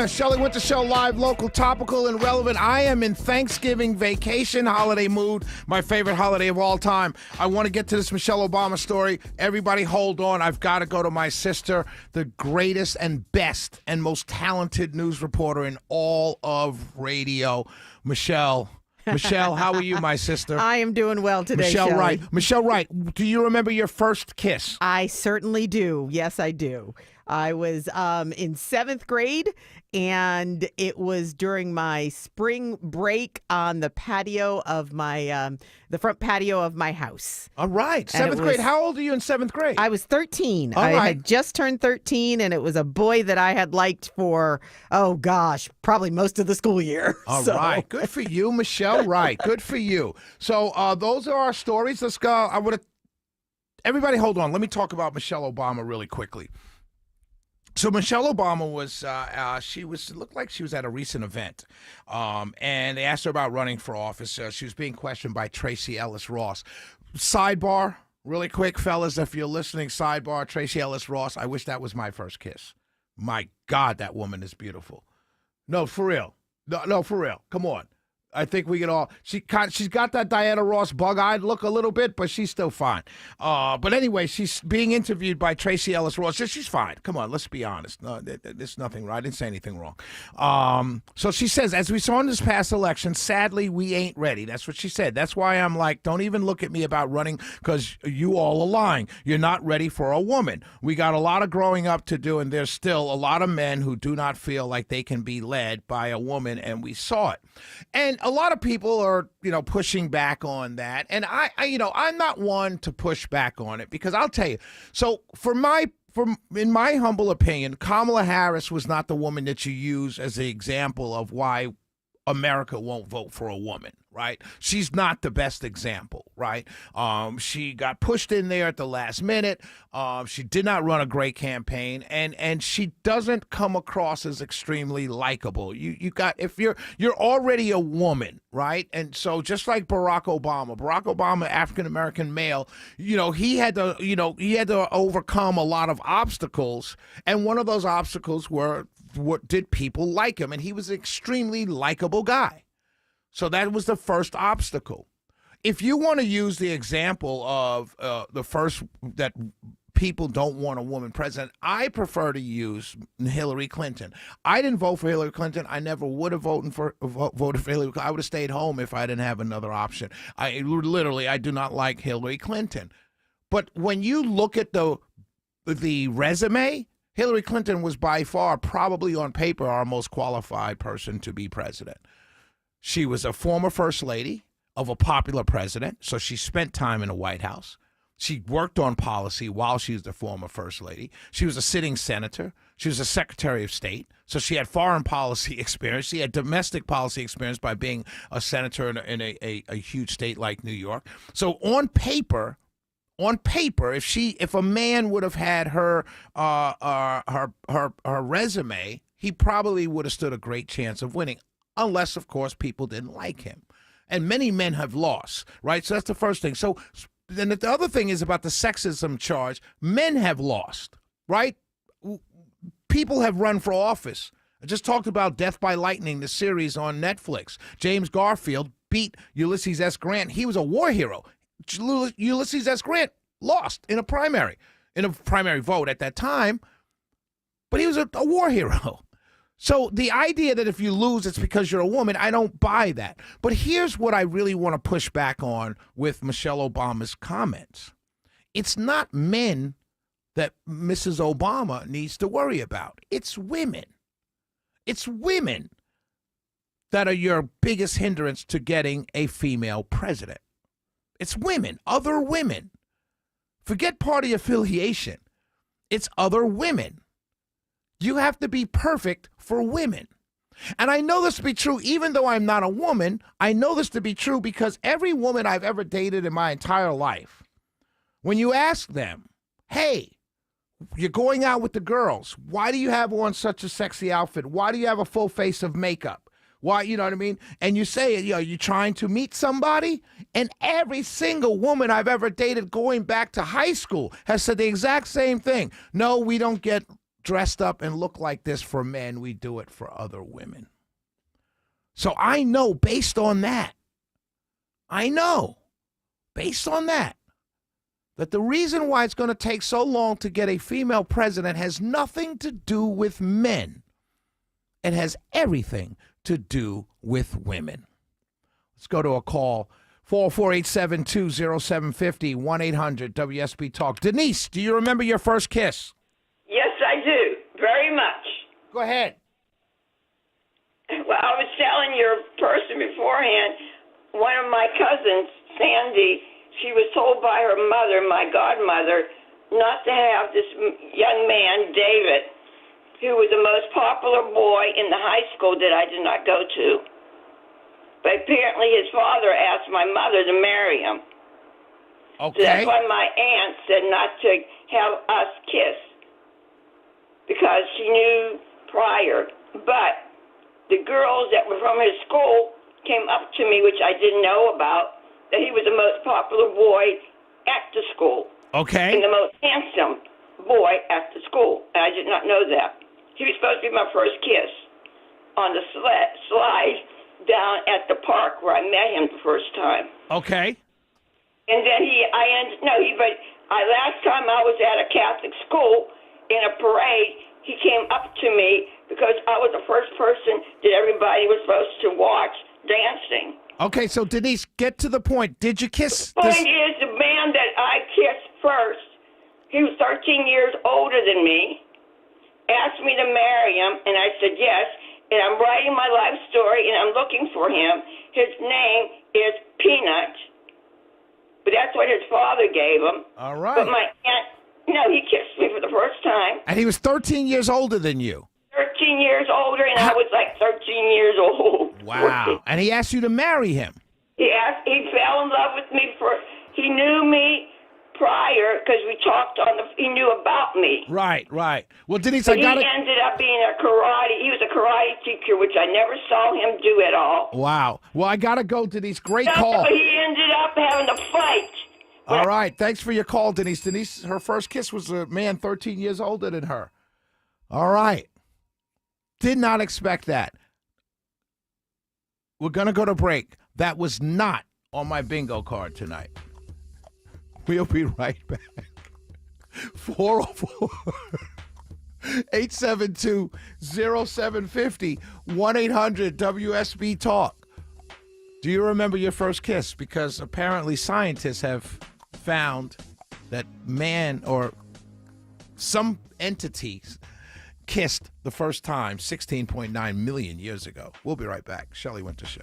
Shelley Winter Show, live, local, topical, and relevant. I am in Thanksgiving vacation holiday mood, my favorite holiday of all time. I want to get to this Michelle Obama story. Everybody hold on. I've got to go to my sister, the greatest and best and most talented news reporter in all of radio, Michelle. Michelle, how are you, my sister? I am doing well today, Michelle Shelley. Wright. Michelle Wright, do you remember your first kiss? I certainly do. Yes, I do. I was in 7th grade, and it was during my spring break on the patio of my the front patio of my house. All right. 7th grade. How old are you in 7th grade? I was 13. All I right. had just turned 13, and it was a boy that I had liked for, oh gosh, probably most of the school year. All right. Good for you, Michelle Wright. Good for you. So those are our stories. Let's go. Everybody hold on. Let me talk about Michelle Obama really quickly. So Michelle Obama was, looked like she was at a recent event, and they asked her about running for office. She was being questioned by Tracy Ellis Ross. Sidebar, really quick, fellas, if you're listening, sidebar, Tracy Ellis Ross, I wish that was my first kiss. My God, that woman is beautiful. No, for real. No, for real. Come on. I think we can all. She's got that Diana Ross bug-eyed look a little bit, but she's still fine. But anyway, she's being interviewed by Tracy Ellis Ross. She's fine. Come on, let's be honest. No, there's nothing wrong. I didn't say anything wrong. So she says, as we saw in this past election, sadly, we ain't ready. That's what she said. That's why I'm like, don't even look at me about running, because you all are lying. You're not ready for a woman. We got a lot of growing up to do, and there's still a lot of men who do not feel like they can be led by a woman, and we saw it. And a lot of people are, pushing back on that. And I'm not one to push back on it, because I'll tell you. So in my humble opinion, Kamala Harris was not the woman that you use as the example of why America won't vote for a woman, right? She's not the best example, right? She got pushed in there at the last minute. She did not run a great campaign, and she doesn't come across as extremely likable. If you're already a woman, right? And so just like Barack Obama, African American male, he had to overcome a lot of obstacles, and one of those obstacles were, what did people like him? And he was an extremely likable guy. So that was the first obstacle. If you want to use the example of the first that people don't want a woman president, I prefer to use Hillary Clinton. I didn't vote for Hillary Clinton. I never would have voted for Hillary Clinton. I would have stayed home if I didn't have another option. I do not like Hillary Clinton. But when you look at the resume, Hillary Clinton was by far, probably on paper, our most qualified person to be president. She was a former first lady of a popular president, so she spent time in the White House. She worked on policy while she was the former first lady. She was a sitting senator. She was a secretary of state, so she had foreign policy experience. She had domestic policy experience by being a senator in a huge state like New York. So on paper, if a man would have had her resume, he probably would have stood a great chance of winning, unless, of course, people didn't like him. And many men have lost, right? So that's the first thing. So then the other thing is about the sexism charge. Men have lost, right? People have run for office. I just talked about Death by Lightning, the series on Netflix. James Garfield beat Ulysses S. Grant. He was a war hero. Ulysses S. Grant lost in a primary vote at that time, but he was a war hero. So the idea that if you lose, it's because you're a woman, I don't buy that. But here's what I really want to push back on with Michelle Obama's comments. It's not men that Mrs. Obama needs to worry about. It's women. It's women that are your biggest hindrance to getting a female president. It's women, other women. Forget party affiliation. It's other women. You have to be perfect for women. And I know this to be true, even though I'm not a woman. I know this to be true because every woman I've ever dated in my entire life, when you ask them, hey, you're going out with the girls, why do you have on such a sexy outfit? Why do you have a full face of makeup? Why, you know what I mean? And you say, you're trying to meet somebody? And every single woman I've ever dated going back to high school has said the exact same thing. No, we don't get dressed up and look like this for men, we do it for other women. So I know based on that, that the reason why it's going to take so long to get a female president has nothing to do with men. It has everything to do with women. Let's go to a call. 404-872-0750, 1-800-WSB Talk. Denise, do you remember your first kiss? Yes, I do. Very much. Go ahead. Well, I was telling your person beforehand, one of my cousins, Sandy, she was told by her mother, my godmother, not to have this young man, David, who was the most popular boy in the high school that I did not go to. But apparently his father asked my mother to marry him. Okay. So that's why my aunt said not to have us kiss, because she knew prior. But the girls that were from his school came up to me, which I didn't know about, that he was the most popular boy at the school. Okay. And the most handsome boy at the school. And I did not know that. He was supposed to be my first kiss on the slide down at the park where I met him the first time. Okay. And then last time I was at a Catholic school in a parade, he came up to me because I was the first person that everybody was supposed to watch dancing. Okay, so Denise, get to the point. Did you kiss The this? point is, the man that I kissed first, he was 13 years older than me, asked me to marry him, and I said yes. And I'm writing my life story, and I'm looking for him. His name is Peanut, but that's what his father gave him. All right. But my aunt, he kissed me for the first time. And he was 13 years older than you. 13 years older, and I was like 13 years old. Wow. And he asked you to marry him. He fell in love with me he knew me prior because we talked he knew about me. Right. Well, Denise, But I got it. He ended up being he was a karate teacher, which I never saw him do at all. Wow. Well, I got to go, Denise. Great No, call. he ended up having a fight. All right. Thanks for your call, Denise. Denise, her first kiss was a man 13 years older than her. All right. Did not expect that. We're going to go to break. That was not on my bingo card tonight. We'll be right back. 404-872-0750, 1-800-WSB Talk. Do you remember your first kiss? Because apparently scientists have found that man or some entities kissed the first time 16.9 million years ago. We'll be right back. Shelley Winter Show.